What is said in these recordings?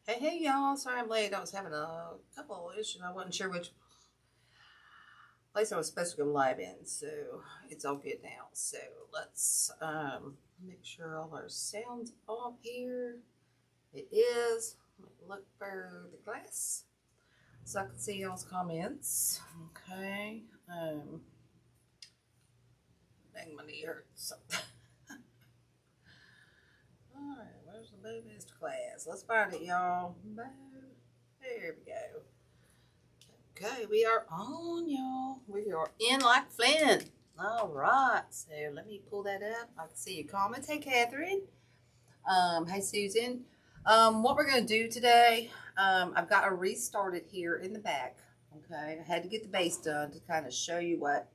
Hey, y'all. Sorry I'm late. I was having a couple of issues. I wasn't sure which place I was supposed to go live in, so it's all good now. So let's make sure all our sound's off here. It is. Let me look for the glass so I can see y'all's comments. Okay. Dang, my knee hurts. Alright, where's the Bow Master class? Let's find it, y'all. Bow. There we go. Okay, we are on, y'all. We are in like Flint. All right, so let me pull that up. I can see your comments. Hey, Catherine. Hey, Susan. What we're gonna do today? I've got a restarted here in the back. Okay, I had to get the base done to kind of show you what.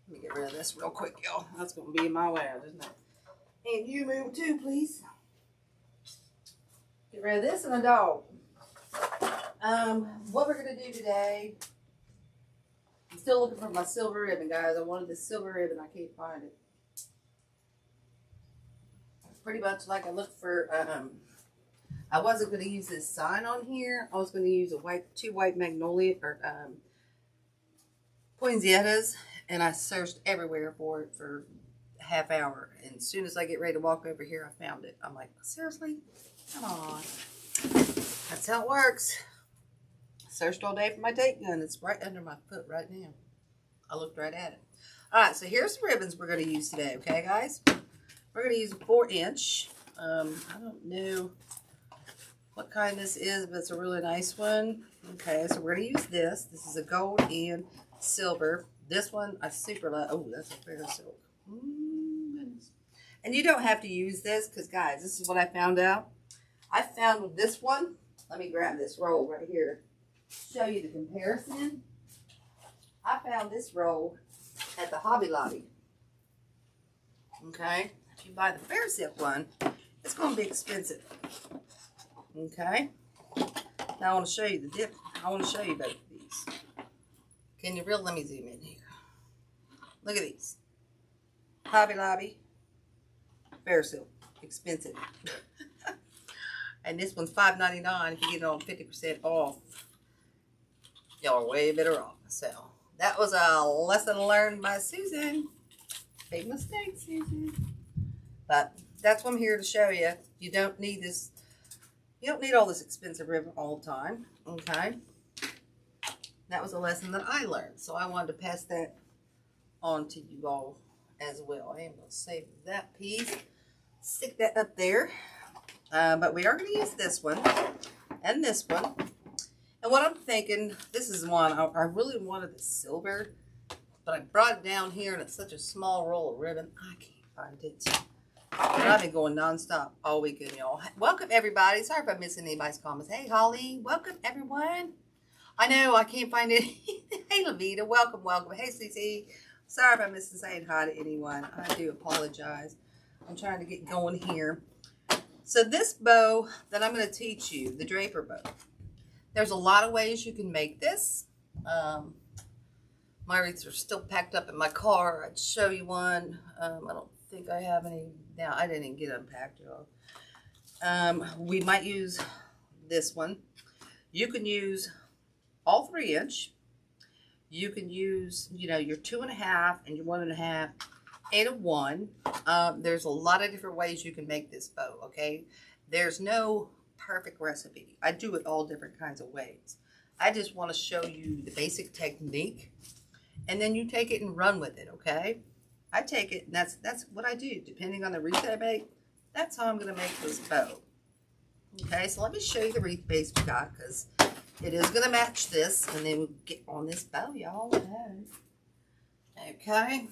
Let me get rid of this real quick, y'all. That's gonna be in my way, isn't it? And you move too, please. Get rid of this and a dog. What we're gonna do today. I'm still looking for my silver ribbon, guys. I wanted the silver ribbon. I can't find it. Pretty much like I looked for, I wasn't going to use this sign on here. I was going to use two white magnolia, or poinsettias, and I searched everywhere for it for a half hour. And as soon as I get ready to walk over here, I found it. I'm like, seriously? Come on. That's how it works. Searched all day for my date gun. It's right under my foot right now. I looked right at it. All right, so here's the ribbons we're going to use today, okay, guys? We're going to use a 4-inch. I don't know what kind this is, but it's a really nice one. Okay, so we're going to use this. This is a gold and silver. This one I super love. Oh, that's a fair silk. Goodness. And you don't have to use this because, guys, this is what I found out. I found with this one. Let me grab this roll right here. Show you the comparison. I found this roll at the Hobby Lobby. Okay, if you buy the fair silk one, it's going to be expensive. Okay, now I want to show you the difference. I want to show you both of these. Can you really let me zoom in here? Look at these. Hobby Lobby, fair silk, expensive. And this one's $5.99 if you get it on 50% off. Y'all are way better off. So that was a lesson learned by Susan. Big mistake, Susan. But that's what I'm here to show you. You don't need this. You don't need all this expensive ribbon all the time. Okay. That was a lesson that I learned. So I wanted to pass that on to you all as well. I am going to save that piece. Stick that up there. But we are going to use this one and this one. And what I'm thinking, this is one, I really wanted the silver, but I brought it down here and it's such a small roll of ribbon, I can't find it. But I've been going nonstop all weekend, y'all. Welcome, everybody. Sorry if I'm missing anybody's comments. Hey, Holly. Welcome, everyone. I know I can't find it. Hey, Levita. Welcome, welcome. Hey, CC. Sorry if I'm missing saying hi to anyone. I do apologize. I'm trying to get going here. So this bow that I'm going to teach you, the draper bow, there's a lot of ways you can make this. My wreaths are still packed up in my car. I'd show you one. I don't think I have any. Now, I didn't even get unpacked, y'all. We might use this one. You can use all 3-inch. You can use, your 2.5 and your 1.5 and a 1. There's a lot of different ways you can make this bow, okay? There's no perfect recipe. I do it all different kinds of ways. I just want to show you the basic technique, and then you take it and run with it, okay? I take it, and that's what I do. Depending on the wreath I make, that's how I'm going to make this bow. Okay, so let me show you the wreath base we got, because it is going to match this, and then we'll get on this bow, y'all. Okay.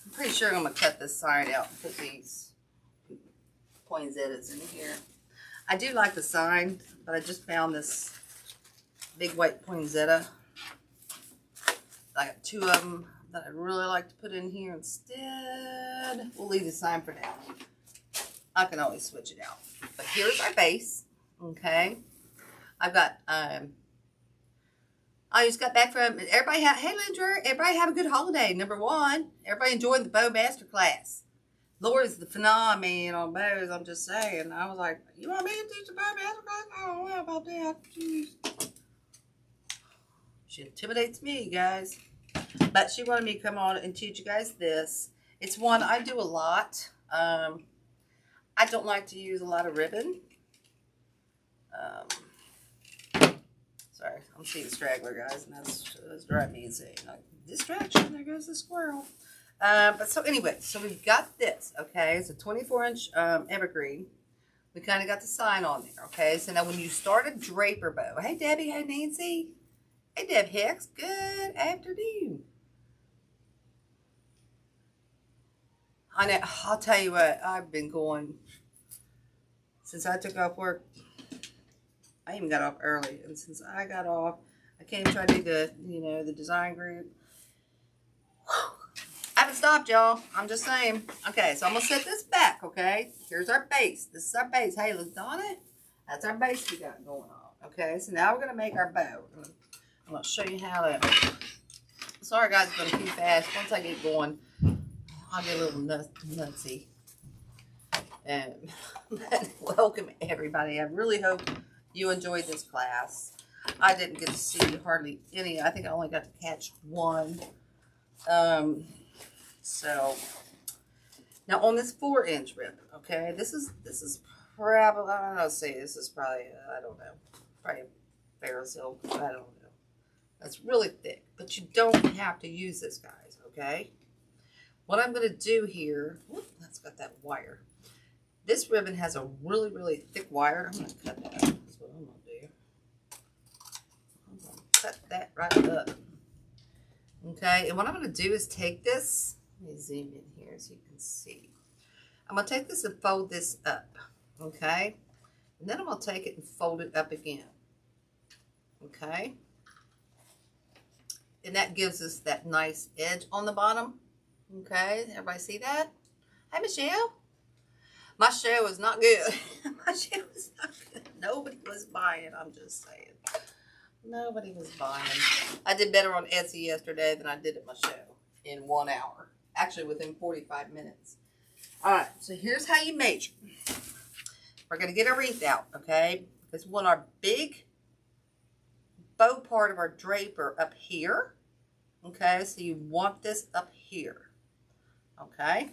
I'm pretty sure I'm going to cut this side out and put these poinsettias in here. I do like the sign, but I just found this big white poinsettia. I got 2 of them that I'd really like to put in here instead. We'll leave the sign for now. I can always switch it out. But here's our base. Okay. I've got, I just got back from, hey Lindra, everybody have a good holiday. Number 1, everybody enjoyed the Bow Master class. Lori's the phenomenon on bows, I'm just saying. I was like, you want me to teach the baby? I don't know about that. Jeez. She intimidates me, guys. But she wanted me to come on and teach you guys this. It's one I do a lot. I don't like to use a lot of ribbon. Sorry, I'm seeing straggler, guys, and that's driving me insane. Like, distraction, there goes the squirrel. But so anyway, so we've got this, okay? It's a 24-inch evergreen. We kind of got the sign on there, okay? So now when you start a draper bow, hey Debbie, hey Nancy, hey Deb Hicks, good afternoon. I know, I'll tell you what, I've been going, since I took off work, I even got off early, and since I got off, I came try to do the, the design group. I haven't stopped, y'all. I'm just saying. Okay, so I'm going to set this back, okay? Here's our base. This is our base. Hey, look on it. That's our base we got going on, okay? So now we're going to make our bow. I'm going to show you how to... Sorry, guys, it's going too fast. Once I get going, I'll get a little nutsy. And welcome, everybody. I really hope you enjoyed this class. I didn't get to see hardly any. I think I only got to catch one. So now on this 4-inch rib, okay, this is probably, I don't know, say this is probably, I don't know, probably a Ferrosil, I don't know. That's really thick, but you don't have to use this, guys, okay? What I'm going to do here, whoop, that's got that wire. This ribbon has a really, really thick wire. I'm going to cut that. That's what I'm going to do. I'm going to cut that right up. Okay, and what I'm going to do is take this. Let me zoom in here so you can see. I'm going to take this and fold this up. Okay, and then I'm going to take it and fold it up again. Okay, and that gives us that nice edge on the bottom. Okay, everybody see that? Hey, Michelle. My show was not good. My show was not good. Nobody was buying. I'm just saying. Nobody was buying. I did better on Etsy yesterday than I did at my show in 1 hour. Actually, within 45 minutes. All right. So here's how you measure. We're going to get our wreath out, okay? Because we want our big bow part of our draper up here. Okay. So you want this up here. Okay.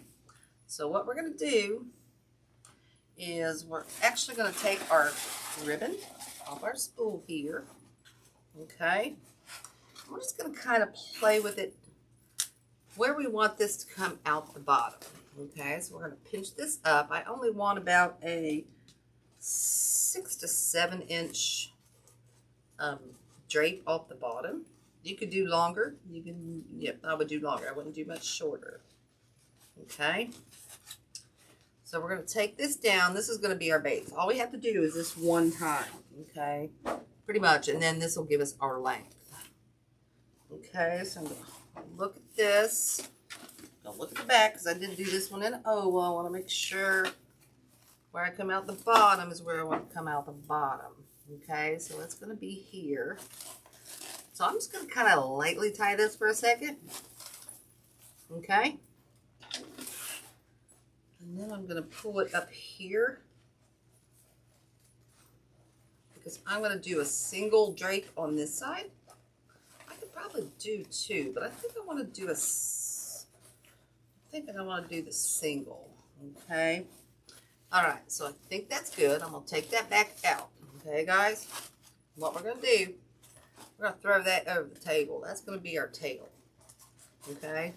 So what we're going to do is we're actually going to take our ribbon off our spool here, okay? We're just going to kind of play with it where we want this to come out the bottom, okay? So we're going to pinch this up. I only want about a 6 to 7 inch drape off the bottom. You could do longer. You can, yep, I would do longer. I wouldn't do much shorter, okay? So we're going to take this down. This is going to be our base. All we have to do is this one time, okay? Pretty much. And then this will give us our length. Okay, so I'm going to look at this. Don't look at the back because I did do this one in oval. I want to make sure where I come out the bottom is where I want to come out the bottom. Okay, so it's going to be here. So I'm just going to kind of lightly tie this for a second. Okay. And then I'm going to pull it up here because I'm going to do a single drape on this side. I could probably do 2, but I think I want to do the single. Okay. All right. So I think that's good. I'm going to take that back out. Okay, guys. What we're going to do, we're going to throw that over the table. That's going to be our tail. Okay.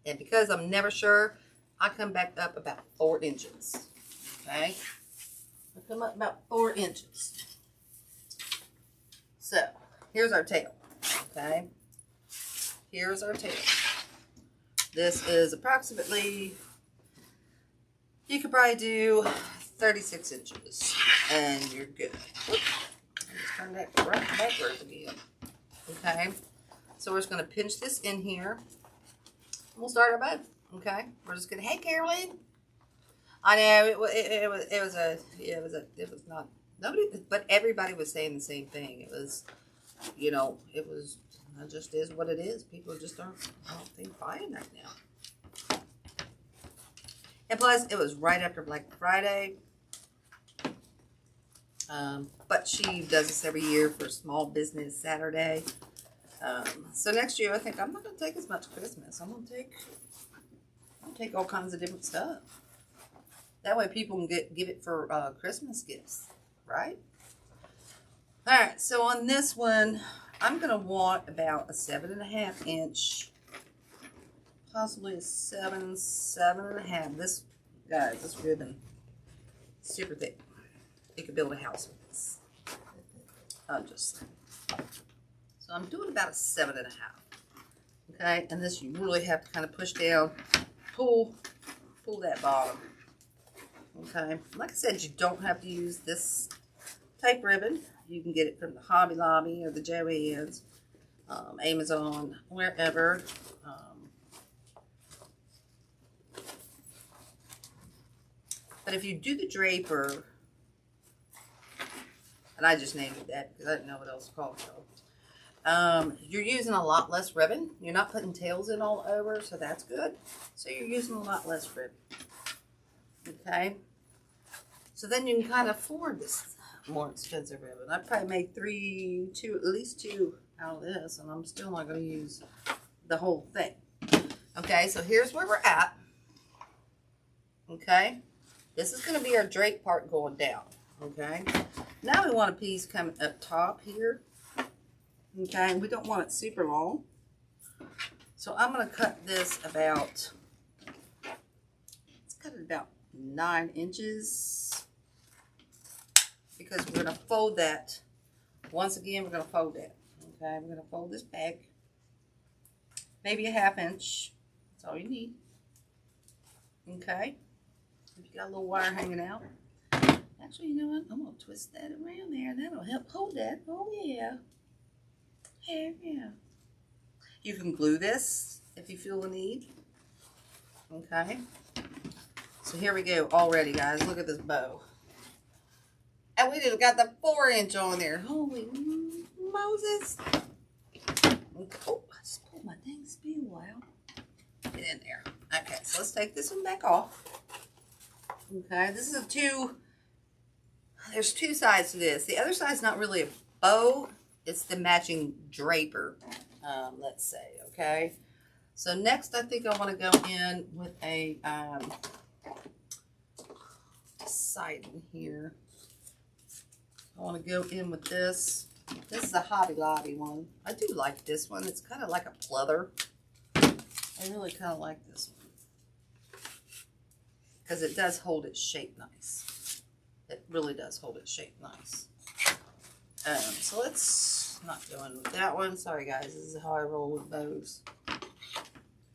And because I'm never sure, I come back up about 4 inches, okay? I come up about 4 inches. So, here's our tail, okay? Here's our tail. This is approximately, you could probably do 36 inches, and you're good. Whoop. Let's turn that right backwards again, okay? So, we're just going to pinch this in here, and we'll start our bow. Okay, we're just gonna. Hey, Caroline. I know it was not nobody, but everybody was saying the same thing. It was, it just is what it is. People just aren't, I don't think, buying right now. And plus, it was right after Black Friday. But she does this every year for Small Business Saturday. So next year, I think I'm not going to take as much Christmas. I'm going to take all kinds of different stuff. That way people can give it for Christmas gifts, right? All right, so on this one, I'm going to want about a 7.5 inch, possibly a 7.5. This, guys, this ribbon, super thick. You could build a house with this. I'm just saying. So I'm doing about a 7.5. Okay, and this you really have to kind of push down, pull that bottom. Okay, like I said, you don't have to use this type ribbon. You can get it from the Hobby Lobby or the Joann's, Amazon, wherever. But if you do the draper, and I just named it that because I didn't know what else to call it. So, you're using a lot less ribbon. You're not putting tails in all over, so that's good. So you're using a lot less ribbon. Okay. So then you can kind of afford this more expensive ribbon. I probably made at least two out of this, and I'm still not going to use the whole thing. Okay, so here's where we're at. Okay, this is going to be our drape part going down. Okay, now we want a piece coming up top here. Okay, we don't want it super long. So I'm going to cut this about, let's cut it about 9 inches. Because we're going to fold that. Once again, we're going to fold that. Okay, we're going to fold this back. Maybe a 1/2 inch. That's all you need. Okay. If you got a little wire hanging out. Actually, you know what? I'm going to twist that around there. That'll help hold that. Oh, yeah. Yeah. You can glue this if you feel the need. Okay. So here we go already, guys. Look at this bow. And we just got the 4-inch on there. Holy Moses. Oh, I just pulled my dang spool out. Get in there. Okay, so let's take this one back off. Okay, this is there's 2 sides to this. The other side's not really a bow. It's the matching draper, let's say, okay? So next, I think I want to go in with a siding here. I want to go in with this. This is a Hobby Lobby one. I do like this one. It's kind of like a pleather. I really kind of like this one. Because it does hold its shape nice. It really does hold its shape nice. So let's not go in with that one. Sorry guys, this is how I roll with bows.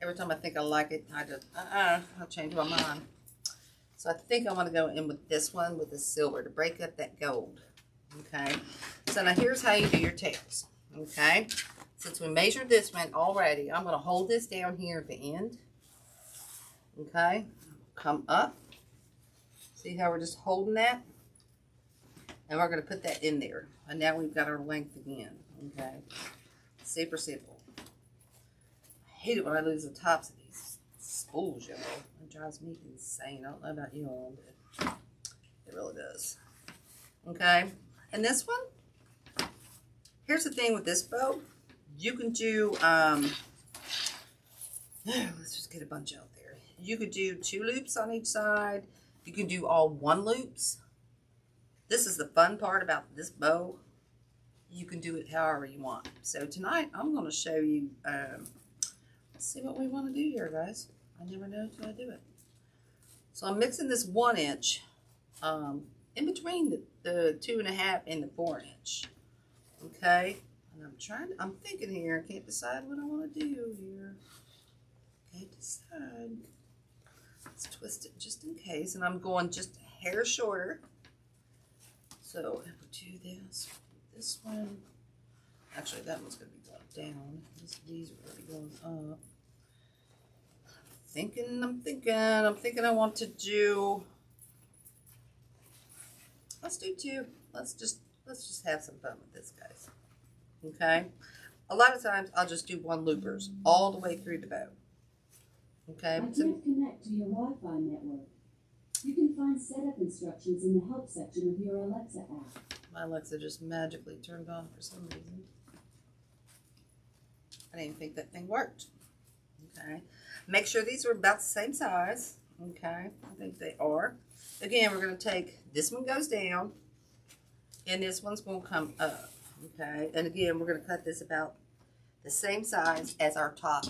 Every time I think I like it, I just, I'll change my mind. So I think I want to go in with this one with the silver to break up that gold. Okay, so now here's how you do your tails. Okay, since we measured this one already, I'm going to hold this down here at the end. Okay, come up. See how we're just holding that? And we're going to put that in there. And now we've got our length again. Okay, super simple. I hate it when I lose the tops of these spools, y'all. It drives me insane. I don't know about you all, but it really does. Okay. And this one, here's the thing with this bow. You can do, let's just get a bunch out there. You could do 2 loops on each side. You can do all 1 loops. This is the fun part about this bow. You can do it however you want. So tonight, I'm going to show you, let's see what we want to do here, guys. I never know until I do it. So I'm mixing this 1 inch, in between the 2.5 and the 4-inch. Okay, and I'm thinking here, I can't decide what I want to do here. Can't decide. Let's twist it just in case, and I'm going just a hair shorter. So if we do this one, actually that one's going to be going down. These are already going up. I'm thinking I want to do, let's do 2. Let's just have some fun with this, guys. Okay? A lot of times I'll just do 1 loopers all the way through the bow. Okay. I can't connect to your Wi-Fi network. You can find setup instructions in the help section of your Alexa app. My Alexa just magically turned on for some reason. I didn't even think that thing worked. Okay. Make sure these are about the same size. Okay. I think they are. Again, we're going to take, this one goes down, and this one's going to come up. Okay. And again, we're going to cut this about the same size as our top.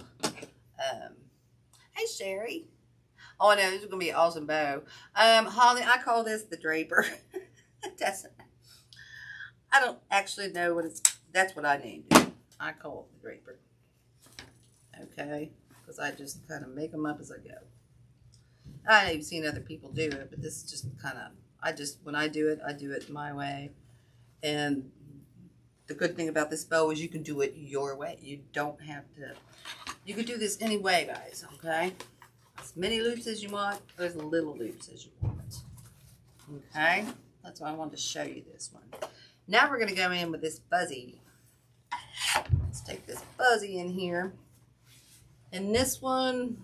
Hey, Sherry. Oh, I know, this is going to be an awesome bow. Holly, I call this the draper. I don't actually know what it's, that's what I named it. I call it the draper. Okay, because I just kind of make them up as I go. I know you've seen other people do it, but this is just kind of, when I do it my way. And the good thing about this bow is you can do it your way. You don't have to, you can do this any way, guys, okay? As many loops as you want, or as little loops as you want. Okay, that's why I wanted to show you this one. Now we're going to go in with this fuzzy. Let's take this fuzzy in here. And this one,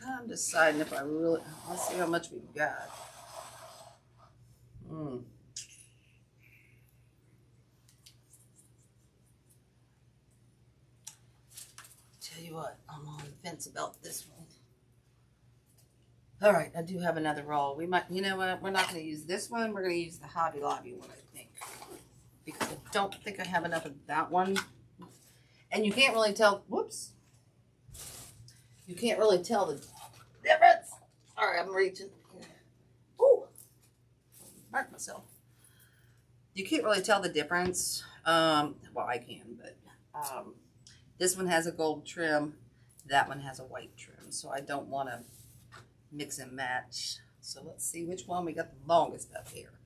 I'm deciding if I really, let's see how much we've got. Tell you what, I'm on the fence about this one. All right, I do have another roll. We might, you know what, we're not going to use this one. We're going to use the Hobby Lobby one, I think. Because I don't think I have enough of that one. And you can't really tell, whoops. You can't really tell the difference. All right, I'm reaching. Ooh, mark myself. You can't really tell the difference. Well, I can, but this one has a gold trim. That one has a white trim. So I don't want to mix and match. So let's see which one we got the longest up here.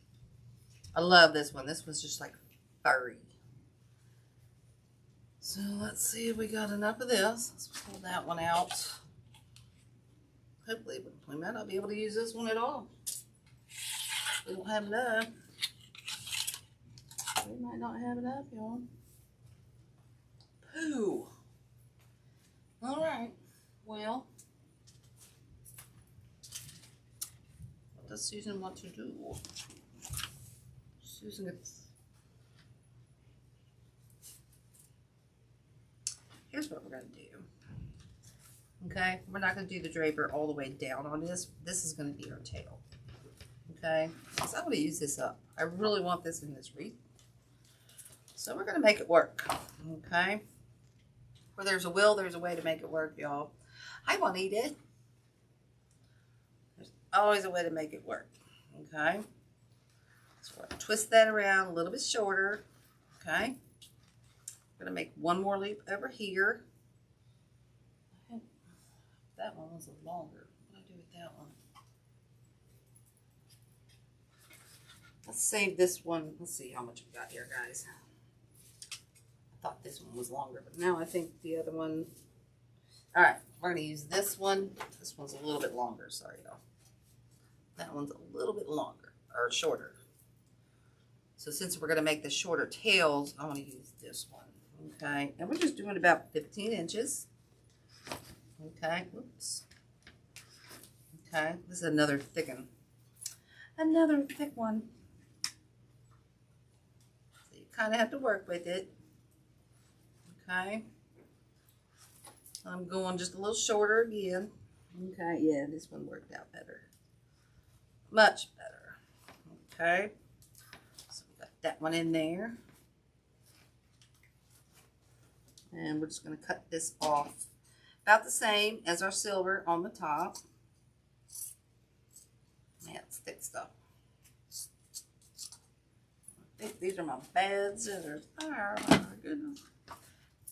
I love this one. This one's just like furry. So let's see if we got enough of this. Let's pull that one out. Hopefully we might not be able to use this one at all. We don't have enough. We might not have enough, y'all. Pooh. All right. Well, what does Susan want to do? Susan gets... Here's what we're going to do. Okay, we're not going to do the draper all the way down on this. This is going to be our tail. Okay, so I'm going to use this up. I really want this in this wreath. So we're going to make it work. Okay, where there's a will, there's a way to make it work, y'all. I want to eat it. There's always a way to make it work. Okay, so we're going to twist that around a little bit shorter. Okay. I'm going to make one more loop over here. That one was longer. What do I do with that one? Let's save this one. Let's see how much we got here, guys. I thought this one was longer, but now I think the other one. All right, we're going to use this one. This one's a little bit longer. Sorry, y'all. That one's a little bit longer, or shorter. So since we're going to make the shorter tails, I want to use this one. Okay, and we're just doing about 15 inches. Okay, whoops. Okay, this is another thick one. Another thick one. So you kind of have to work with it. Okay. I'm going just a little shorter again. Okay, yeah, this one worked out better. Much better. Okay. So we got that one in there. And we're just going to cut this off about the same as our silver on the top. Man, it's thick stuff. I think these are my bad scissors. Oh my goodness.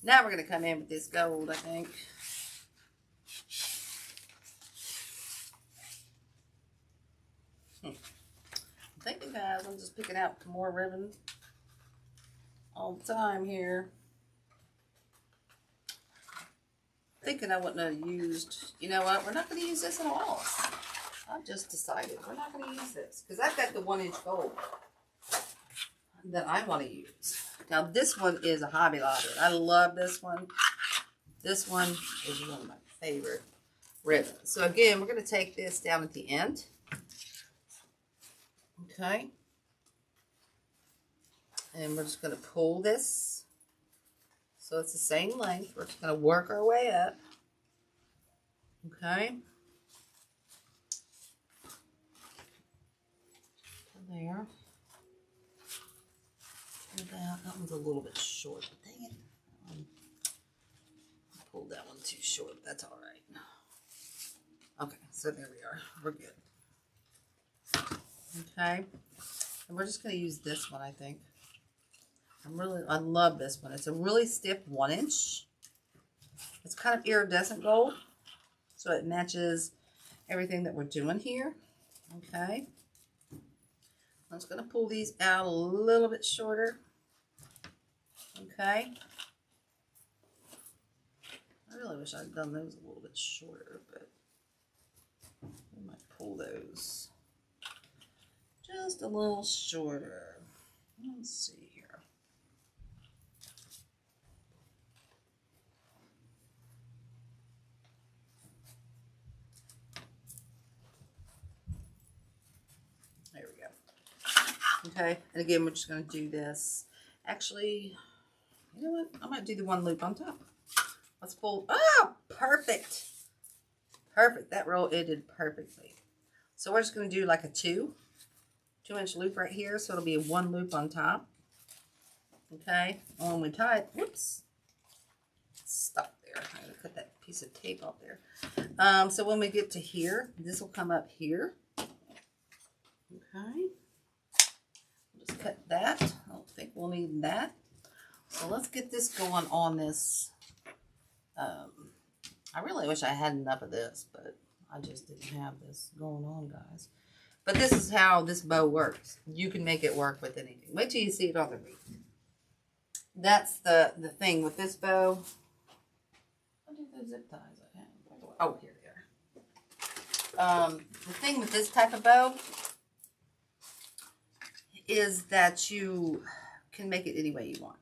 Now we're going to come in with this gold, I think. I'm thinking, guys, I'm just picking out some more ribbon all the time here. Thinking I wouldn't have used, you know what, we're not going to use this at all. I've just decided we're not going to use this because I've got the 1-inch gold that I want to use. Now this one is a Hobby Lobby. I love this one. This one is one of my favorite. ribbon. So again, we're going to take this down at the end. Okay. And we're just going to pull this. So it's the same length. We're just going to work our way up. Okay. There. That one's a little bit short. Dang it. I pulled that one too short. That's all right. Okay, so there we are. We're good. Okay. And we're just going to use this one, I think. I love this one. It's a really stiff 1-inch. It's kind of iridescent gold. So it matches everything that we're doing here. Okay. I'm just going to pull these out a little bit shorter. Okay. I really wish I'd done those a little bit shorter, but we might pull those just a little shorter. Let's see here. There we go. Okay, and again, we're just going to do this. Actually, you know what? I might do the one loop on top. Let's pull. Oh, perfect. Perfect. That roll ended perfectly. So we're just going to do like a 2-inch loop right here. So it'll be a 1 loop on top. Okay. And when we tie it, whoops. Stop there. I'm going to cut that piece of tape off there. So when we get to here, this will come up here. Okay. We'll just cut that. I don't think we'll need that. So let's get this going on this. I really wish I had enough of this, but I just didn't have this going on, guys. But this is how this bow works. You can make it work with anything. Wait till you see it on the wreath. That's the thing with this bow. What are those zip ties I have? Oh, here they are. The thing with this type of bow is that you can make it any way you want.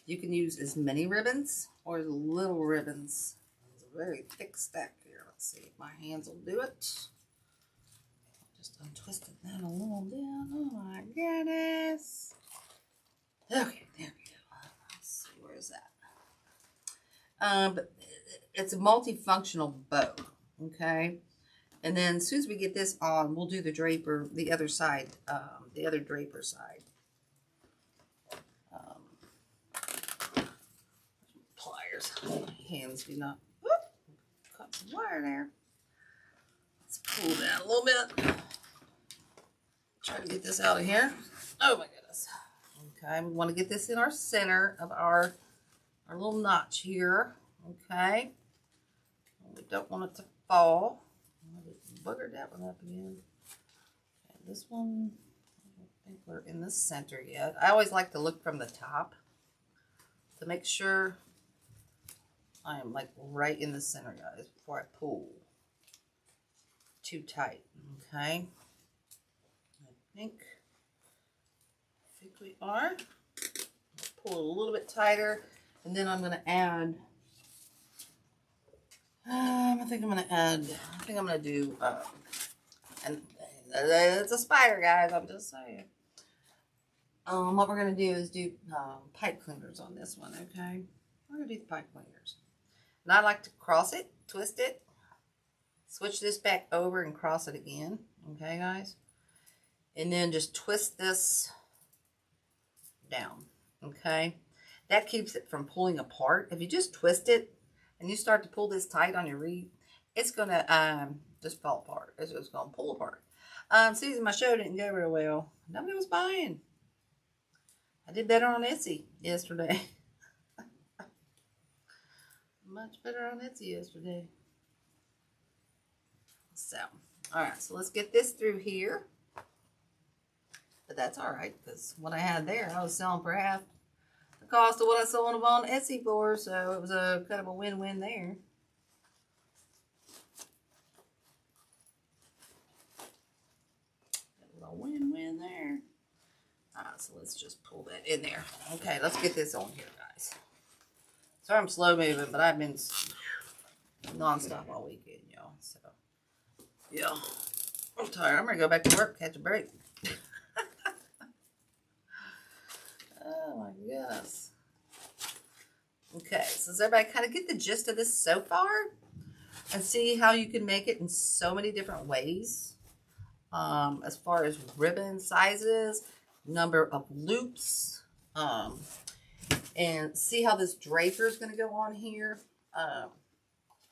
You can use as many ribbons or as little ribbons. It's a very thick stack here. Let's see if my hands will do it. Just untwisted that a little bit. Oh my goodness. Okay, there we go. Let's see, where is that? But it's a multifunctional bow. Okay. And then as soon as we get this on, we'll do the draper, the other side, the other draper side. Pliers. My hands do not. Whoop, cut some wire there. Let's pull that a little bit. Try to get this out of here. Oh my goodness. Okay, we want to get this in our center of our little notch here. Okay. We don't want it to fall. Buggered that one up again. And this one, I don't think we're in the center yet. I always like to look from the top to make sure I am like right in the center, guys, before I pull too tight. Okay. I think we are. Pull it a little bit tighter, and then I'm going to add. I think I'm going to do, and it's a spider, guys, I'm just saying. What we're going to do is do pipe cleaners on this one, okay? We're going to do the pipe cleaners. And I like to cross it, twist it, switch this back over and cross it again, okay, guys? And then just twist this down, okay? That keeps it from pulling apart. If you just twist it, and you start to pull this tight on your wreath, it's going to just fall apart. It's just going to pull apart. Susan, my show didn't go real well. Nobody was buying. I did better on Etsy yesterday. Much better on Etsy yesterday. So, alright, so let's get this through here. But that's alright, because what I had there, I was selling for half the cost of what I sold them on Etsy for, so it was a kind of a win-win there. It was a win-win there. Alright, so let's just pull that in there. Okay, let's get this on here, guys. Sorry I'm slow moving, but I've been non-stop all weekend, y'all. So, yeah. I'm tired. I'm going to go back to work, catch a break. Oh, my goodness. Okay, so does everybody kind of get the gist of this so far? And see how you can make it in so many different ways. As far as ribbon sizes, number of loops, and see how this draper is going to go on here.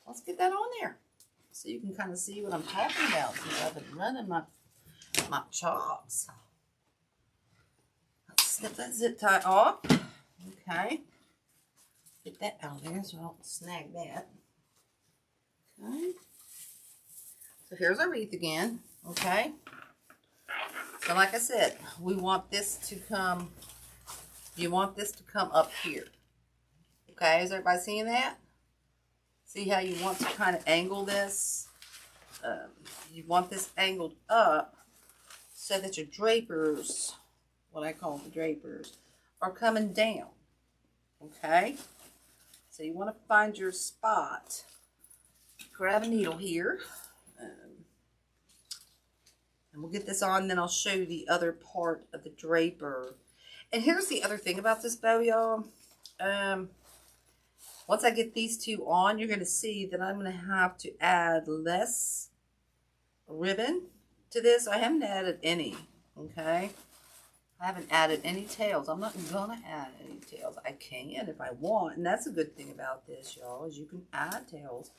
Let's get that on there so you can kind of see what I'm talking about since I've been running my chops. Let's snip that zip tie off. Okay. Get that out there so I don't snag that. Okay. So here's our wreath again. Okay. So like I said, we want this to come, you want this to come up here. Okay, is everybody seeing that? See how you want to kind of angle this? You want this angled up so that your drapers, what I call the drapers, are coming down. Okay? So you want to find your spot. Grab a needle here. And we'll get this on, then I'll show you the other part of the draper. And here's the other thing about this bow, y'all. Once I get these two on, you're going to see that I'm going to have to add less ribbon to this. I haven't added any, okay? I haven't added any tails. I'm not going to add any tails. I can if I want, and that's a good thing about this, y'all, is you can add tails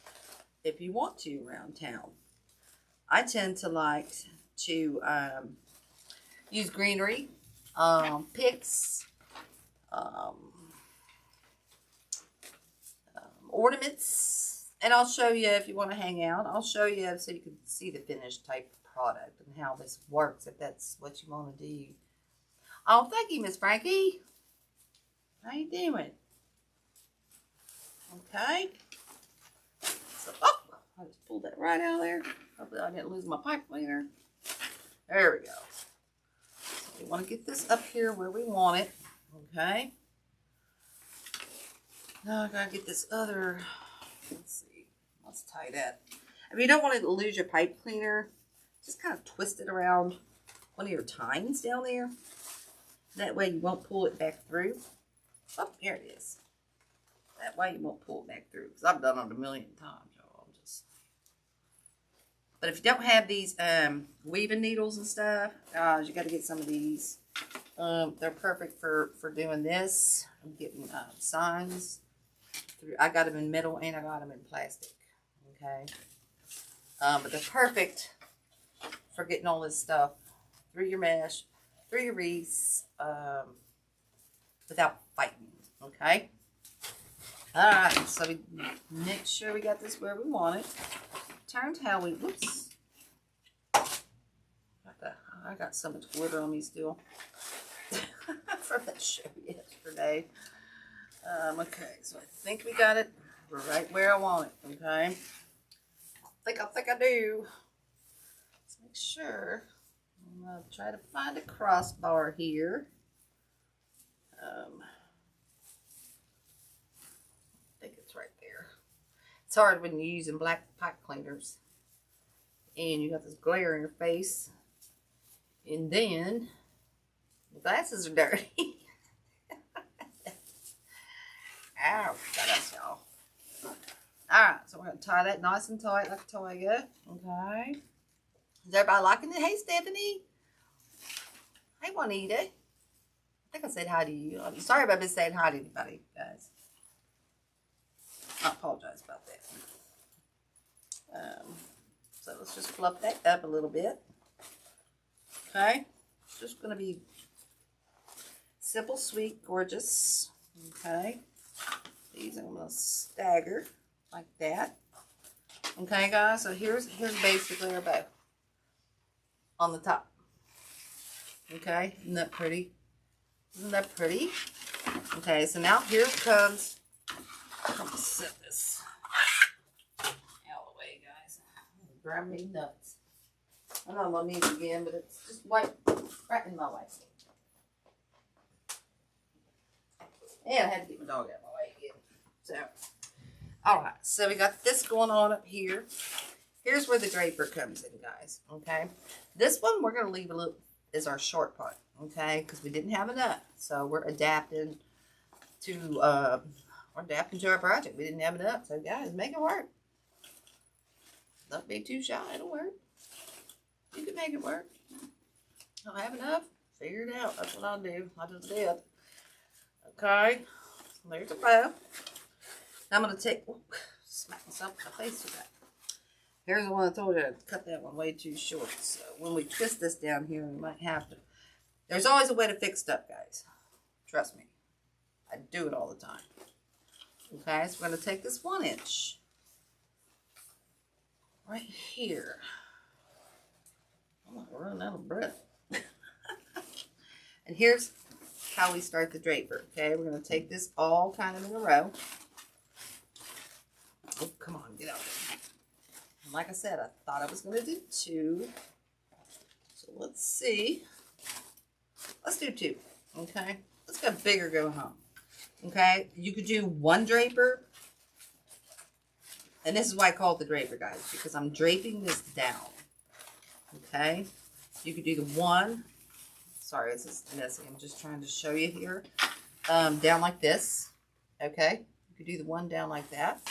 if you want to around town. I tend to like to use greenery, picks, ornaments, and I'll show you if you want to hang out. I'll show you so you can see the finished type product and how this works if that's what you want to do. Oh, thank you, Miss Frankie. How you doing? Okay. So, oh, I just pulled that right out of there. Hopefully I didn't lose my pipe cleaner. There we go. So we want to get this up here where we want it. Okay. Now I gotta get this other, let's see, let's tie that. If you don't want to lose your pipe cleaner, just kind of twist it around one of your tines down there. That way you won't pull it back through. Oh, here it is. That way you won't pull it back through. Because I've done it a million times, y'all. But if you don't have these weaving needles and stuff, you got to get some of these. They're perfect for doing this. I'm getting signs. I got them in metal and I got them in plastic. Okay. But they're perfect for getting all this stuff through your mesh, through your wreaths, without fighting. Okay. Alright, so we make sure we got this where we want it. Turn how we, whoops. I got so much glitter on me still. From that show yesterday. Okay, so I think we got it right where I want it, okay? I think I do. Let's make sure. I'm going to try to find a crossbar here. I think it's right there. It's hard when you're using black pipe cleaners and you got this glare in your face, and then the glasses are dirty. Ow, got us, y'all. Alright, so we're going to tie that nice and tight like a toilet. Okay. Is everybody liking it? Hey, Stephanie. Hey, Juanita. I think I said hi to you. I'm sorry about this saying hi to anybody, guys. I apologize about that. So let's just fluff that up a little bit. Okay. It's just going to be simple, sweet, gorgeous. Okay. These I'm going to stagger like that. Okay, guys. So here's basically our bow on the top. Okay. Isn't that pretty? Isn't that pretty? Okay. So now here it comes. I'm going to set this out of the way, guys. Grab me nuts. I know I'm going to need it again, but it's just right in my way. And I had to get my dog out of my way again. So, Alright, so we got this going on up here. Here's where the draper comes in, guys. Okay, this one we're going to leave a little is our short part. Okay, because we didn't have enough, so we're adapting to our project. We didn't have enough, so guys, make it work. Don't be too shy. It'll work. You can make it work. Don't have enough? Figure it out. That's what I'll do. I just did. Okay, there's a bow. Now I'm going to take, smack myself in the face with that. Here's the one I told you, I cut that one way too short. So when we twist this down here, we might have to. There's always a way to fix stuff, guys. Trust me. I do it all the time. Okay, so we're going to take this 1 inch. Right here. I'm going to run out of breath. And here's how we start the draper. Okay, we're going to take this all kind of in a row. Oh, come on, get out there. Like I said, I thought I was going to do 2. So let's see. Let's do 2. Okay. Let's go big or go home. Okay. You could do 1 draper. And this is why I call it the draper, guys. Because I'm draping this down. Okay. You could do the 1. Sorry, this is messy. I'm just trying to show you here. Down like this. Okay. You could do the 1 down like that.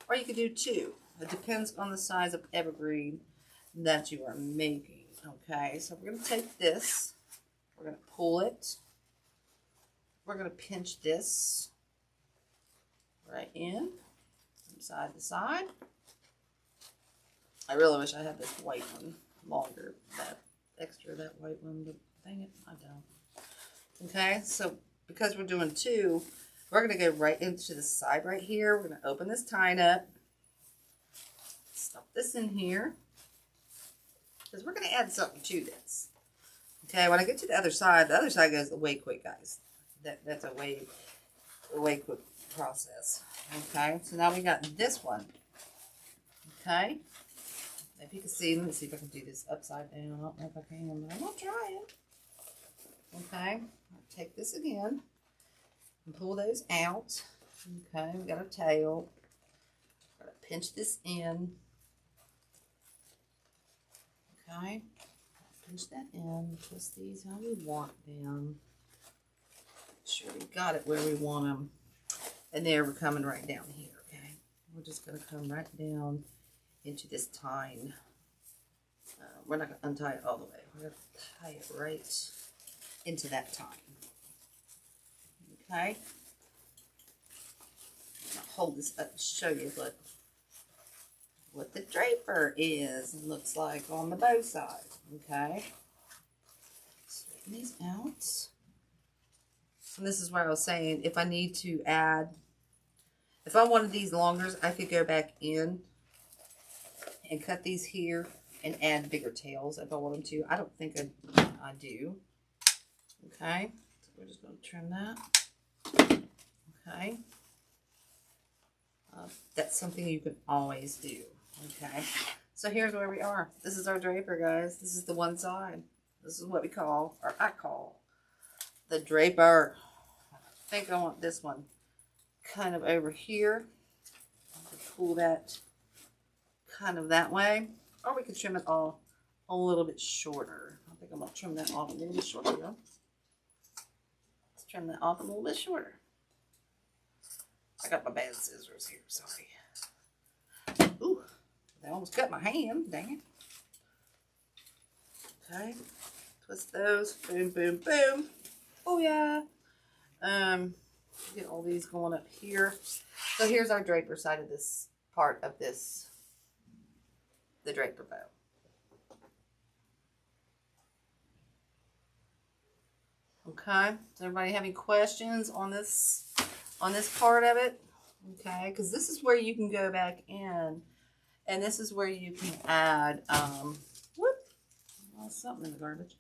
Or you could do 2. It depends on the size of evergreen that you are making. Okay, so we're going to take this. We're going to pull it. We're going to pinch this right in from side to side. I really wish I had this white one longer. That white one, but dang it, I don't. Okay, so because we're doing 2, we're going to go right into the side right here. We're going to open this tine up. Stuff this in here because we're going to add something to this. Okay, when I get to the other side goes way quick, guys. That's a way quick process. Okay, so now we got this one. Okay, if you can see, let me see if I can do this upside down. I don't know if I can, but I'm going to try it. Okay, I'll take this again and pull those out. Okay, we got a tail. Got to pinch this in. Okay, pinch that in, twist these how we want them. Make sure we got it where we want them. And there we're coming right down here, okay? We're just going to come right down into this tine. We're not going to untie it all the way. We're going to tie it right into that tine. Okay? I'll hold this up and show you what the draper is and looks like on the bow side. Okay, straighten these out. And this is where I was saying if I need to add, if I wanted these longer, I could go back in and cut these here and add bigger tails if I wanted to. I don't think I do. Okay, so we're just going to trim that. Okay, that's something you can always do. Okay, so here's where we are. This is our draper, guys. This is the one side. This is what we call, or I call, the draper. I think I want this one kind of over here. Pull that kind of that way. Or we could trim it all a little bit shorter. I think I'm going to trim that off a little bit shorter, though. Let's trim that off a little bit shorter. I got my bad scissors here, sorry. Ooh. They almost cut my hand, dang it. Okay, twist those, boom, boom, boom. Oh yeah. Get all these going up here. So here's our draper side of this part of this, the draper bow. Okay, does everybody have any questions on this part of it? Okay, because this is where you can go back in. And this is where you can add, something in the garbage.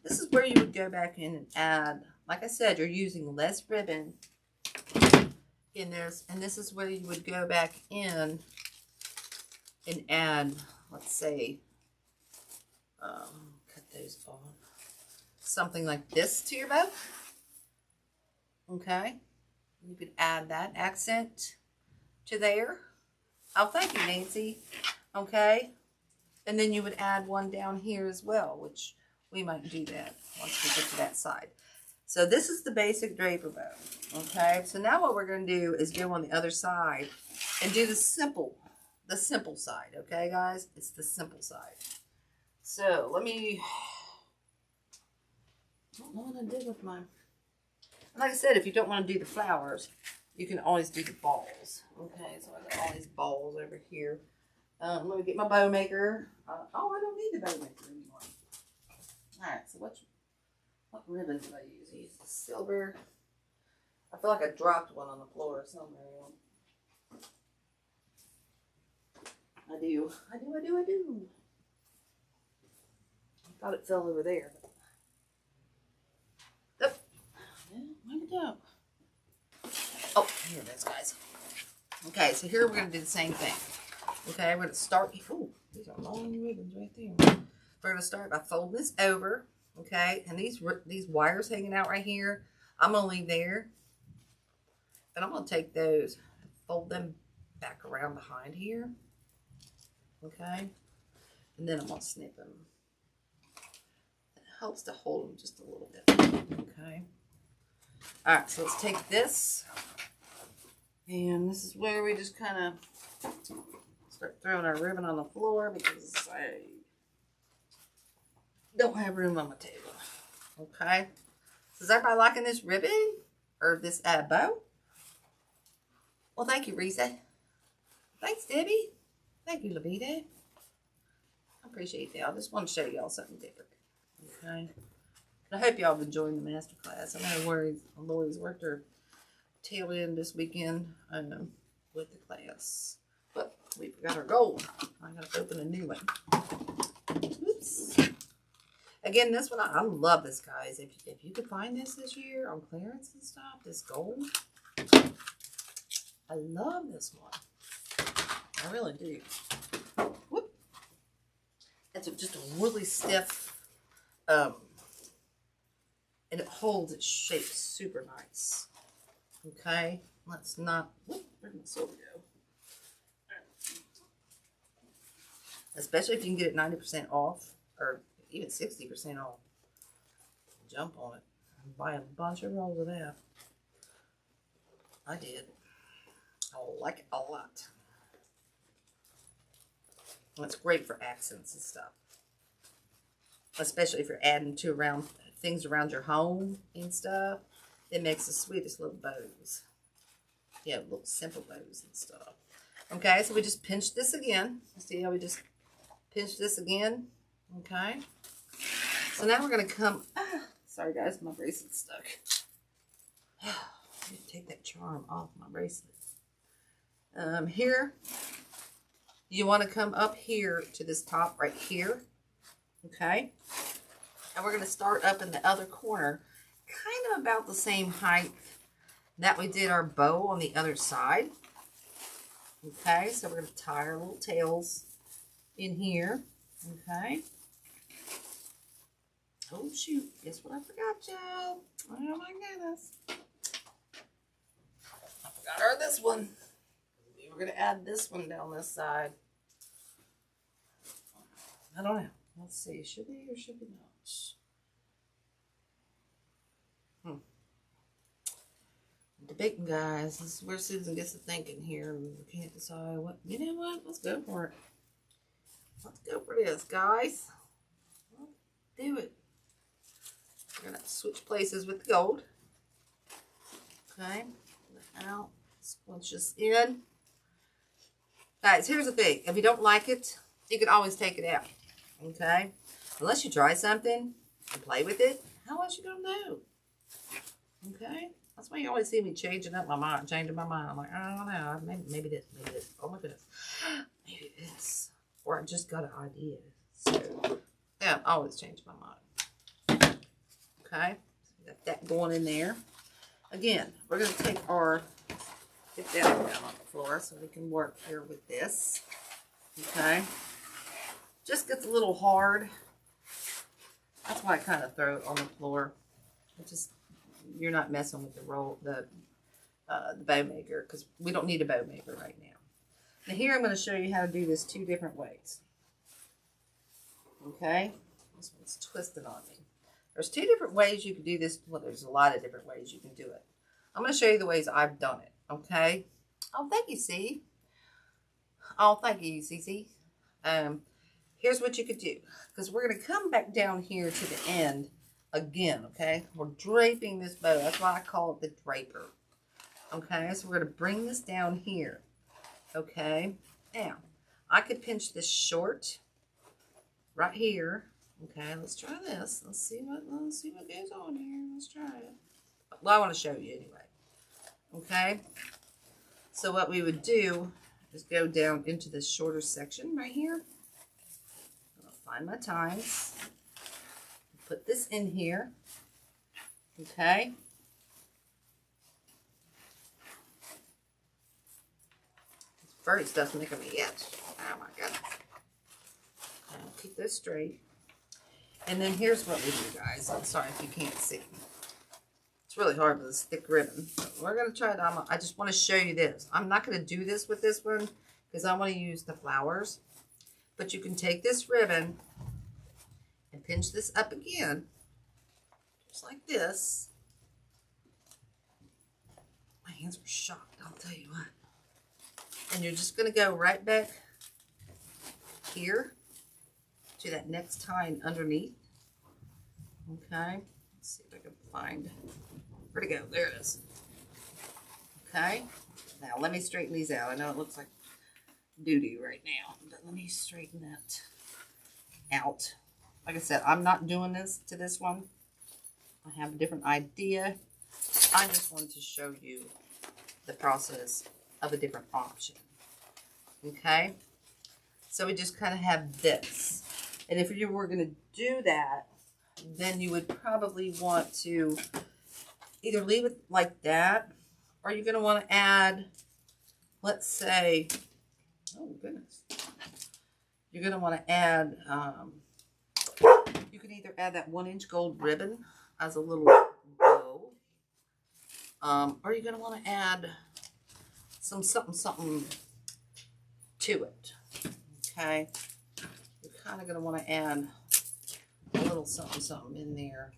This is where you would go back in and add, like I said, you're using less ribbon in this. And this is where you would go back in and add, let's say, cut those off. Something like this to your bow. Okay. You could add that accent to there. Oh, thank you, Nancy. Okay. And then you would add one down here as well, which we might do that once we get to that side. So this is the basic draper bow. Okay. So now what we're going to do is go on the other side and do the simple side. Okay, guys? It's the simple side. So let me, I don't know what I did with mine. Like I said, if you don't want to do the flowers, you can always do the balls. Okay, so I got all these balls over here. Let me get my bow maker. Oh, I don't need the bow maker anymore. Alright, so what ribbon did I use? I used the silver. I feel like I dropped one on the floor somewhere. I do. I thought it fell over there. Oh, where'd it go? Oh, here it is, guys. Okay, so here we're going to do the same thing. Okay, we're going to start. Ooh, these are long ribbons right there. We're going to start by folding this over. Okay, and these wires hanging out right here, I'm going to leave there. And I'm going to take those, fold them back around behind here. Okay, and then I'm going to snip them. It helps to hold them just a little bit. Okay. All right, so let's take this. And this is where we just kind of start throwing our ribbon on the floor because I don't have room on my table. Okay. Is everybody liking this ribbon? Or this bow? Well, thank you, Risa. Thanks, Debbie. Thank you, Levita. I appreciate that. I just want to show y'all something different. Okay. I hope y'all have enjoyed the master class. I know Lori's worked her tail end this weekend with the class. But we forgot our gold. I got to open a new one. Oops. Again, this one, I love this, guys. If you could find this year on clearance and stuff, this gold. I love this one. I really do. Whoop. It's just a really stiff, and it holds its shape super nice. Okay, let's not, whoop, where'd my silver go? Especially if you can get it 90% off, or even 60% off. Jump on it and buy a bunch of rolls of that. I did. I like it a lot. It's great for accents and stuff. Especially if you're adding to things around your home and stuff. It makes the sweetest little bows. Yeah, little simple bows and stuff. Okay, so we just pinch this again. See how we just pinch this again? Okay. So now we're going to come... sorry, guys, my bracelet's stuck. I need to take that charm off my bracelet. Here, you want to come up here to this top right here. Okay. And we're going to start up in the other corner, kind of about the same height that we did our bow on the other side. Okay, so we're going to tie our little tails in here. Okay. Oh, shoot. Guess what I forgot, y'all? Oh, my goodness. I forgot this one. We were going to add this one down this side. I don't know. Let's see. Should we or should we not? Debating, guys. This is where Susan gets to thinking here. And we can't decide what. You know what? Let's go for it. Let's go for this, guys. Let's do it. We're going to switch places with the gold. Okay. Out. Squinch this in. Guys, here's the thing. If you don't like it, you can always take it out. Okay? Unless you try something and play with it, how else you going to know? Okay? That's why you always see me changing my mind. I'm like, I don't know. Maybe this. Oh my goodness. Maybe this. Or I just got an idea. So, yeah, I always change my mind. Okay? So got that going in there. Again, we're going to take our, get that down on the floor so we can work here with this. Okay? Just gets a little hard. That's why I kind of throw it on the floor. It just, you're not messing with the the bow maker, because we don't need a bow maker right now. Now here I'm going to show you how to do this 2 different ways. Okay, this one's twisted on me. There's 2 different ways you can do this. Well, there's a lot of different ways you can do it. I'm going to show you the ways I've done it. Okay. Oh, thank you, C. Oh, thank you, CC. Here's what you could do, because we're going to come back down here to the end again. Okay, we're draping this bow. That's why I call it the draper. Okay, so we're going to bring this down here. Okay, now I could pinch this short right here. Okay, let's try this. Let's see what goes on here. Let's try it. Well, I want to show you anyway. Okay, so what we would do is go down into this shorter section right here. I'll find my tines. Put this in here. Okay. This furry stuff's making me itch. Oh my goodness. I'll keep this straight. And then here's what we do, guys. I'm sorry if you can't see. It's really hard with this thick ribbon. But we're going to try it. I just want to show you this. I'm not going to do this with this one because I want to use the flowers. But you can take this ribbon and pinch this up again. Just like this. My hands were shocked, I'll tell you what. And you're just going to go right back here to that next tine underneath. Okay. Let's see if I can find. Where'd it go? There it is. Okay. Now let me straighten these out. I know it looks like doo-doo right now, but let me straighten that out. Like I said, I'm not doing this to this one. I have a different idea. I just wanted to show you the process of a different option. Okay. So we just kind of have this. And if you were going to do that, then you would probably want to either leave it like that, or you're going to want to add, let's say, oh goodness, you're going to want to add, you can either add that 1-inch gold ribbon as a little bow, or you're going to want to add some something to it. Okay, you're kind of going to want to add a little something in there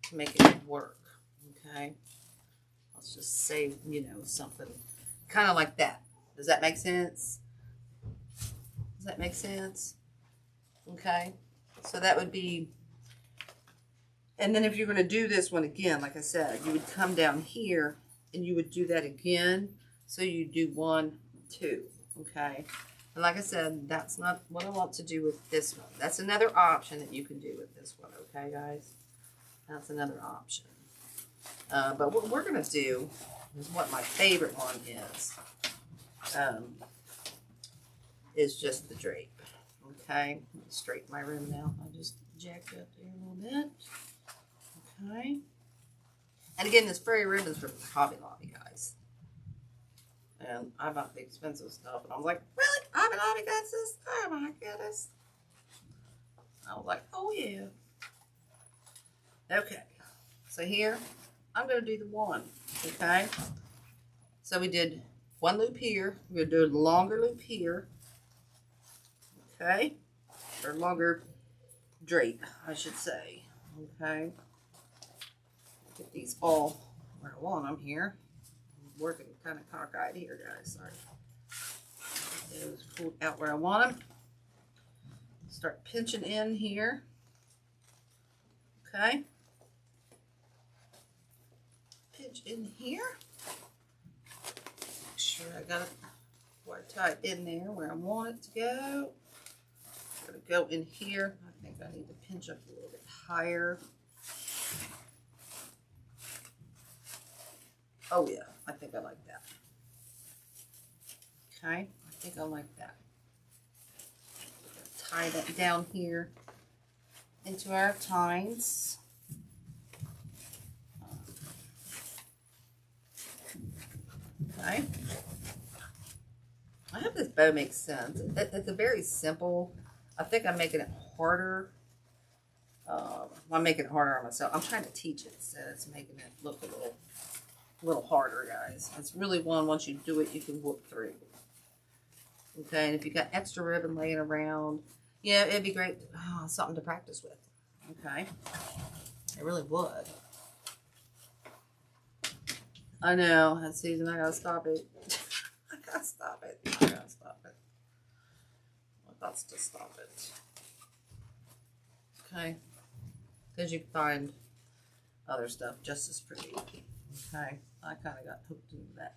to make it work. Okay, let's just say, you know, something kind of like that. Does that make sense? Does that make sense? Okay, so that would be, and then if you're going to do this one again, like I said, you would come down here and you would do that again. So you do 1, 2, okay? And like I said, that's not what I want to do with this one. That's another option that you can do with this one, okay, guys? That's another option. But what we're going to do is what my favorite one is just the drape, okay? Let me straighten my room now. I just jacked up there a little bit, okay? And again, this furry ribbon's from Hobby Lobby, guys. And I bought the expensive stuff, and I was like, really? Hobby Lobby got this? Oh my goodness. I was like, oh yeah. Okay, so here, I'm going to do the 1, okay? So we did 1 loop here. We're going to do a longer loop here, okay? Or longer drape, I should say, okay? Get these all where I want them here. I'm working kind of cockeyed here, guys. Sorry. Get those pulled out where I want them. Start pinching in here. Okay. Pinch in here. Make sure I got it watertight in there where I want it to go. I'm going to go in here. I think I need to pinch up a little bit higher. Oh yeah, I think I like that. Okay, I think I like that. Tie that down here into our tines. Okay. I hope this bow makes sense. It's a very simple. I think I'm making it harder. I'm making it harder on myself. I'm trying to teach it, so it's making it look a little a little harder, guys. It's really one, once you do it, you can work through. Okay, and if you got extra ribbon laying around, yeah, it'd be great. Oh, something to practice with. Okay, it really would. I know, that season, I gotta stop it. I gotta stop it. I gotta stop it. I've got to stop it. Okay, because you can find other stuff just as pretty. Okay, I kind of got hooked into that.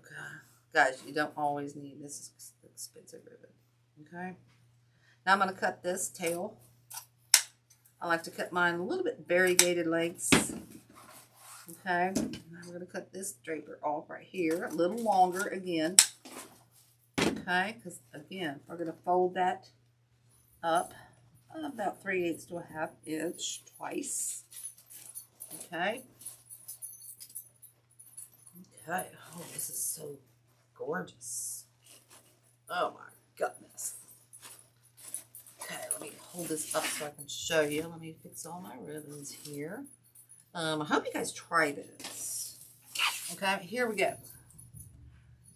Okay, guys, you don't always need this expensive ribbon. Okay, now I'm going to cut this tail. I like to cut mine a little bit variegated lengths. Okay, now we're going to cut this draper off right here, a little longer again. Okay, because again, we're going to fold that up about 3/8 to a 1/2 inch twice. Okay. Okay. Oh, this is so gorgeous. Oh my goodness. Okay, let me hold this up so I can show you. Let me fix all my ribbons here. I hope you guys try this. Okay, here we go.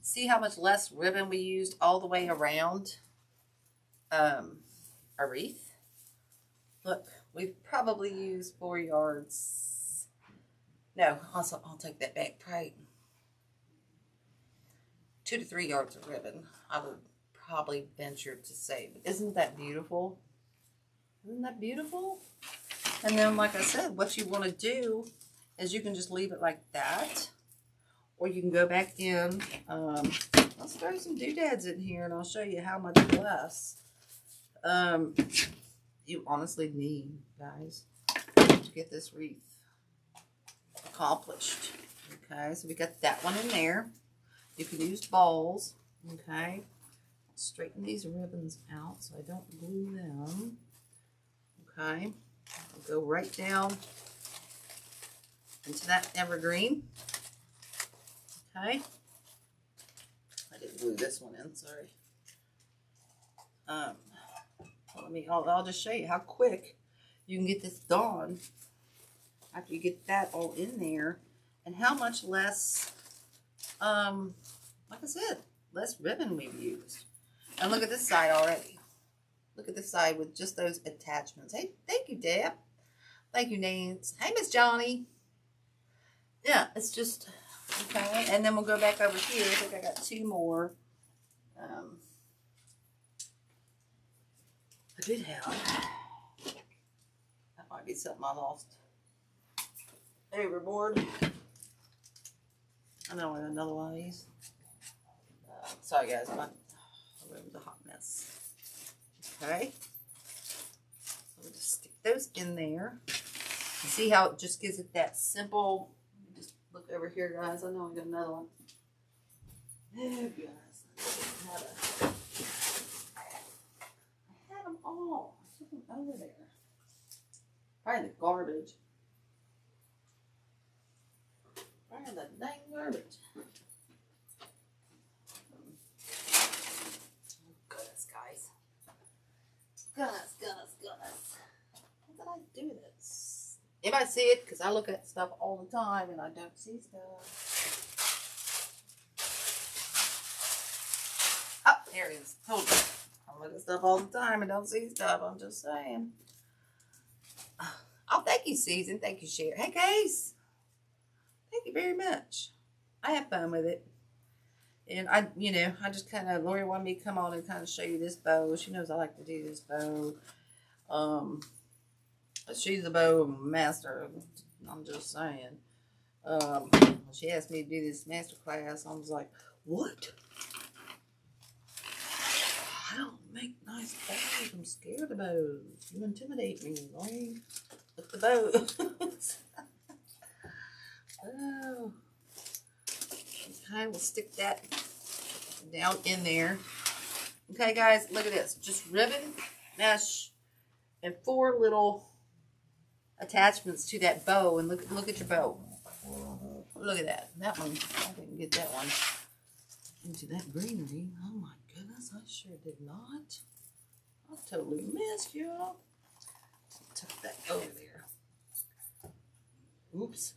See how much less ribbon we used all the way around our wreath? Look, we've probably used 4 yards. No, also, I'll take that back. Probably 2 to 3 yards of ribbon, I would probably venture to say. But isn't that beautiful? Isn't that beautiful? And then, like I said, what you want to do is you can just leave it like that. Or you can go back in. Let's throw some doodads in here and I'll show you how much less you honestly need, guys, to get this wreath accomplished. Okay, so we got that one in there. You can use balls. Okay, straighten these ribbons out so I don't glue them. Okay, I'll go right down into that evergreen. Okay, I didn't glue this one in, sorry. I'll just show you how quick you can get this done after you get that all in there, and how much less, like I said, less ribbon we've used. And look at this side already. Look at this side with just those attachments. Hey, thank you, Deb. Thank you, Nance. Hey, Miss Johnny. Yeah, it's just, okay. And then we'll go back over here. I think I got 2 more. I did have. That might be something I lost overboard. I know I got another one of these. Sorry guys, my room's a hot mess. Okay. So we'll just stick those in there. You see how it just gives it that simple. Just look over here, guys. I know I got another one. There, guys. I had them all. I took them over there. Probably the garbage. Probably the dang garbage. Goodness, guys. Goodness. How did I do this? Anybody see it? Because I look at stuff all the time and I don't see stuff. Oh, there it is. Hold on. I look at stuff all the time and don't see stuff. I'm just saying. Oh, thank you, Susan. Thank you, Sherry. Hey, guys. Thank you very much. I have fun with it. And I just kind of, Lori wanted me to come on and kind of show you this bow. She knows I like to do this bow. She's a bow master. I'm just saying. She asked me to do this master class. I was like, what? I don't make nice bows. I'm scared of bows. You intimidate me, Lori. With the bow. Oh. Okay, we'll stick that down in there. Okay, guys, look at this. Just ribbon, mesh, and 4 little attachments to that bow. And look at your bow. Look at that. That one, I didn't get that one into that greenery. Oh my goodness, I sure did not. I totally missed y'all. Tuck that over there. Oops.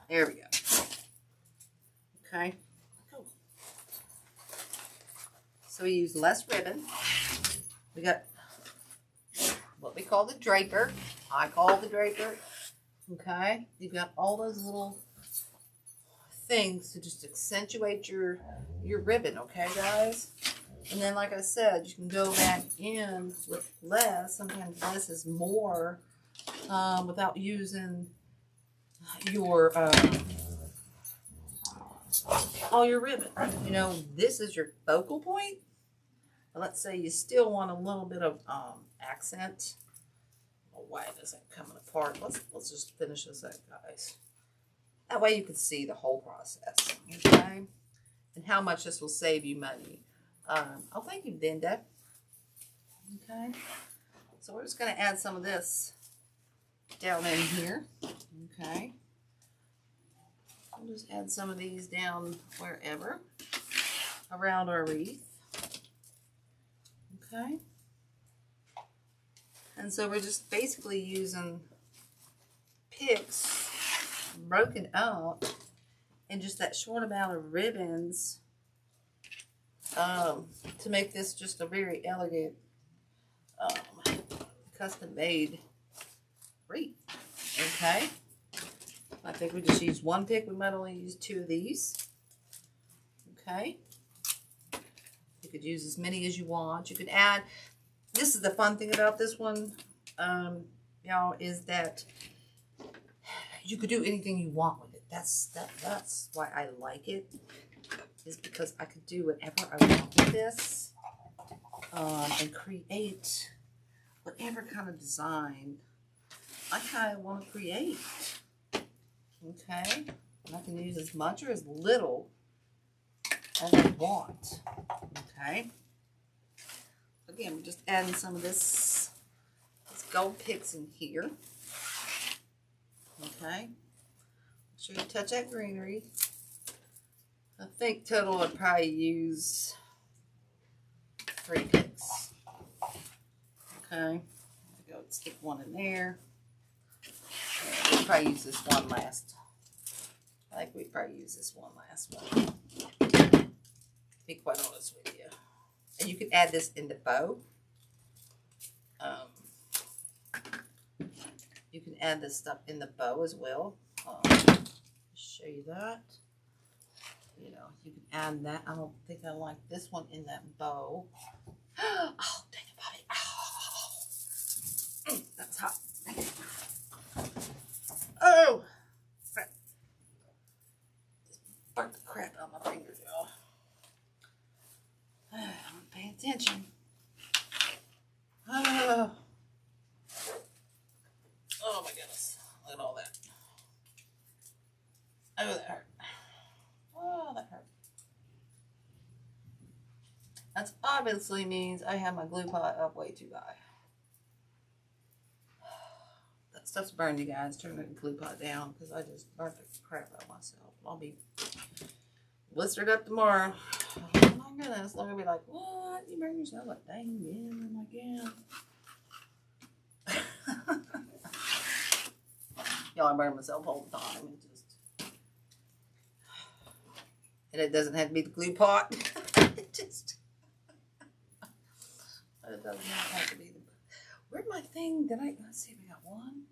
There we go. Okay. Cool. So we use less ribbon. We got what we call the draper. I call the draper. Okay. You've got all those little things to just accentuate your ribbon. Okay, guys. And then, like I said, you can go back in with less. Sometimes less is more without using your all your ribbon. You know, this is your focal point. But let's say you still want a little bit of accent. Oh, why isn't it coming apart? Let's just finish this up, guys. That way you can see the whole process. Okay, and how much this will save you money. Oh, thank you, Linda. Okay, so we're just going to add some of this down in here. Okay, we'll just add some of these down wherever around our wreath. Okay, and so we're just basically using picks broken out in just that short amount of ribbons to make this just a very elegant custom made wreath. Okay, I think we just use one pick. We might only use 2 of these. Okay, you could use as many as you want. You could add, this is the fun thing about this one, y'all, is that you could do anything you want with it. That's why I like it, is because I could do whatever I want with this and create whatever kind of design I kind of want to create. Okay, and I can use as much or as little as I want. Okay, again, we're just adding some of this gold picks in here. Okay, make sure you touch that greenery. I think total I'd probably use 3 picks. Okay, go stick one in there. We'll probably use this one last. I think we probably use this one last one. To be quite honest with you. And you can add this in the bow. You can add this stuff in the bow as well. Show you that. You know, you can add that. I don't think I like this one in that bow. Oh, dang it, Bobby. Oh, that's hot. Oh, crap. Just burnt the crap out of my fingers, y'all. I'm paying attention. Oh my goodness. Look at all that. Oh, that hurt. Oh, that hurt. That obviously means I have my glue pot up way too high. That stuff's burned, you guys. Turn the glue pot down because I just burnt the crap out of myself. I'll be blistered up tomorrow. Oh my goodness. They're going to be like, what? You burned yourself? Like, dang, man. I'm like, yeah. Y'all, I burn myself all the time. And it doesn't have to be the glue pot. It just, but it doesn't have to be the, where'd my thing, let's see, we got 1,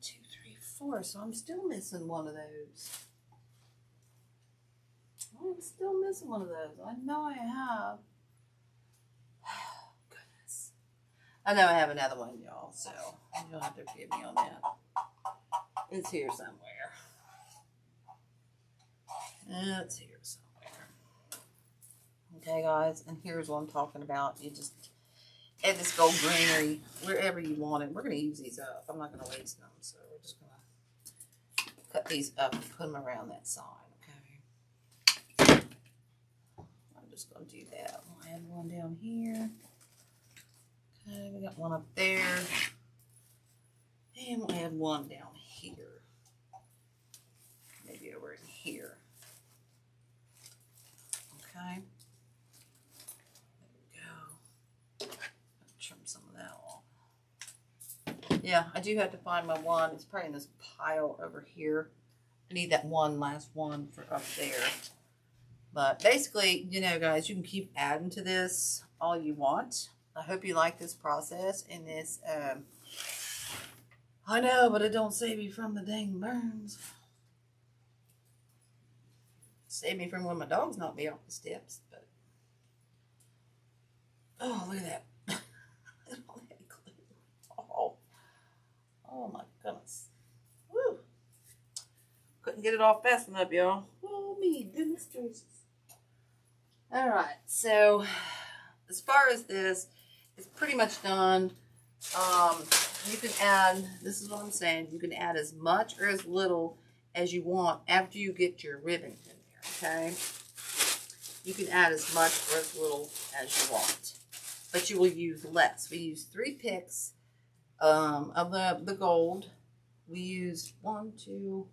2, 3, 4, so I'm still missing one of those. I'm still missing one of those. I know I have. Oh, goodness. I know I have another one, y'all, so you'll have to forgive me on that. It's here somewhere. It's here somewhere. Okay, guys, and here's what I'm talking about. You just add this gold greenery wherever you want it. We're going to use these up. I'm not going to waste them, so we're just going to cut these up and put them around that side, okay? I'm just going to do that. We'll add one down here. Okay, we got one up there. And we'll add one down here. Maybe over in here. Okay. There we go. Trim some of that off. Yeah, I do have to find my one. It's probably in this pile over here. I need that one last one for up there. But basically, you know, guys, you can keep adding to this all you want. I hope you like this process and this. I know, but it don't save me from the dang burns. Save me from when my dogs knock me off the steps. But oh, look at that. Oh my goodness. Woo. Couldn't get it off fast enough, y'all. Oh, me, goodness gracious. Alright, so as far as this, it's pretty much done. You can add, this is what I'm saying, you can add as much or as little as you want after you get your ribbon in there, okay? You can add as much or as little as you want, but you will use less. We use 3 picks of the gold. We use 1, 2,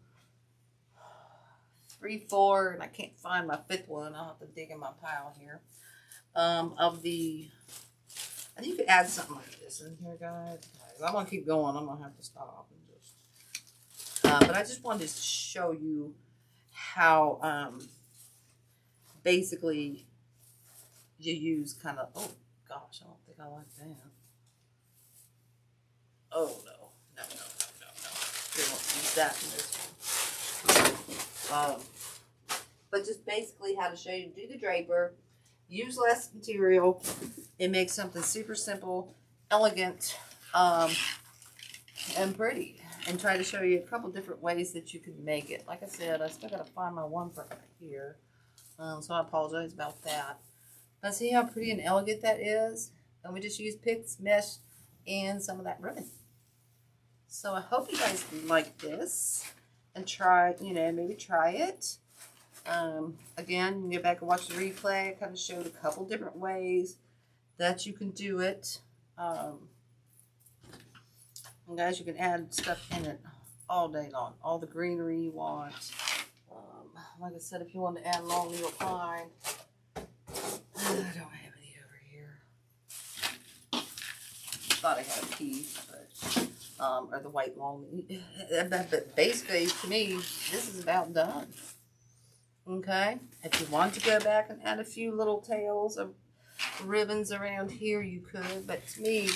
3, 4, and I can't find my 5th one. I'll have to dig in my pile here. Of the, and you could add something like this in here, guys. I'm gonna keep going. I'm gonna have to stop and just. But I just wanted to show you how basically you use kind of. Oh gosh, I don't think I like that. Oh no, no, no, no, no, no. We won't use that in this one. But just basically how to show you to do the draper. Use less material. It makes something super simple, elegant, and pretty. And try to show you a couple different ways that you can make it. Like I said, I still got to find my one for here. So I apologize about that. But see how pretty and elegant that is? And we just use picks, mesh, and some of that ribbon. So I hope you guys like this. And try, you know, maybe try it. Again, you can go back and watch the replay. I kind of showed a couple different ways that you can do it. And guys, you can add stuff in it all day long. All the greenery you want. Like I said, if you want to add long, you'll find. I don't have any over here. Thought I had a piece, but or the white long. But basically, to me, this is about done. Okay, if you want to go back and add a few little tails of ribbons around here, you could. But to me,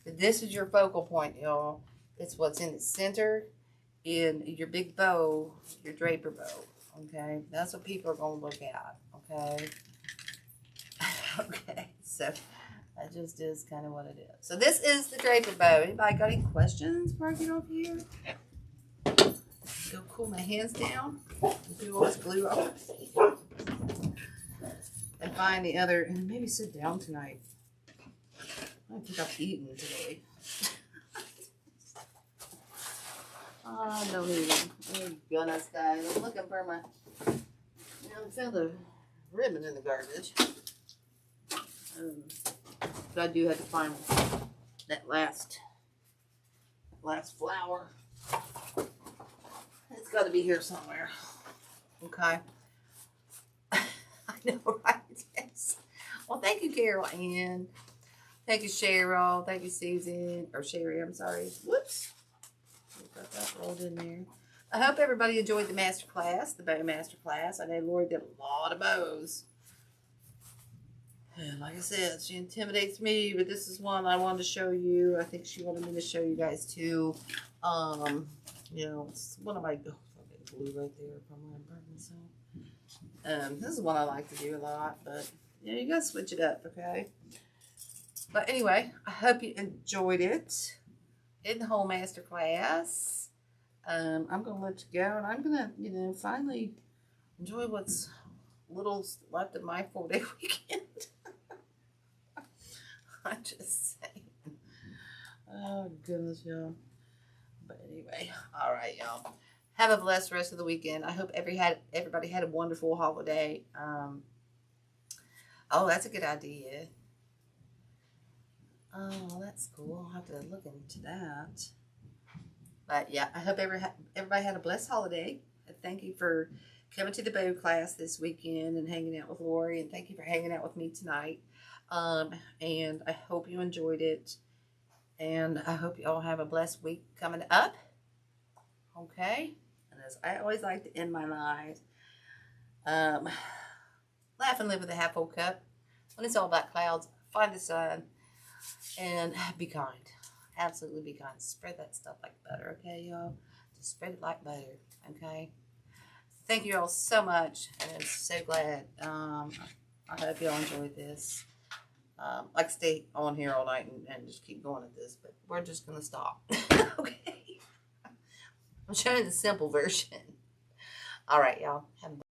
this is your focal point, y'all. It's what's in the center in your big bow, your draper bow. Okay, that's what people are going to look at. Okay, okay, so that just is kind of what it is. So this is the draper bow. Anybody got any questions before I get off here? Go cool my hands down, do all this glue off, and find the other, and maybe sit down tonight. I don't think I've eaten today. Oh, no eating. Oh, goodness, guys. I'm looking for my, I found a ribbon in the garbage. But I do have to find that last flower. It's got to be here somewhere. Okay. I know, right? Yes. Well, thank you, Carol Ann. Thank you, Cheryl. Thank you, Susan. Or Sherry, I'm sorry. Whoops. Got that rolled in there. I hope everybody enjoyed the master class, the bow master class. I know Lori did a lot of bows. And like I said, she intimidates me, but this is one I wanted to show you. I think she wanted me to show you guys too. You know, it's one of my glue right there from my burden. So, this is one I like to do a lot, but you know, you gotta switch it up, okay? But anyway, I hope you enjoyed it in the whole master class. I'm gonna let you go, and I'm gonna, you know, finally enjoy what's little left of my 4-day weekend. I'm just saying. Oh goodness, y'all. But anyway, all right, y'all. Have a blessed rest of the weekend. I hope everybody had a wonderful holiday. Oh, that's a good idea. Oh, that's cool. I'll have to look into that. But yeah, I hope everybody had a blessed holiday. Thank you for coming to the bow class this weekend and hanging out with Lori, and thank you for hanging out with me tonight. And I hope you enjoyed it. And I hope you all have a blessed week coming up. Okay. And as I always like to end my life. Laugh and live with a half full cup. When it's all about clouds, find the sun and be kind. Absolutely be kind. Spread that stuff like butter, okay, y'all? Just spread it like butter, okay? Thank you all so much, and I'm so glad. I hope y'all enjoyed this. I could stay on here all night and just keep going at this, but we're just going to stop. Okay? I'm showing the simple version. All right, y'all. Have a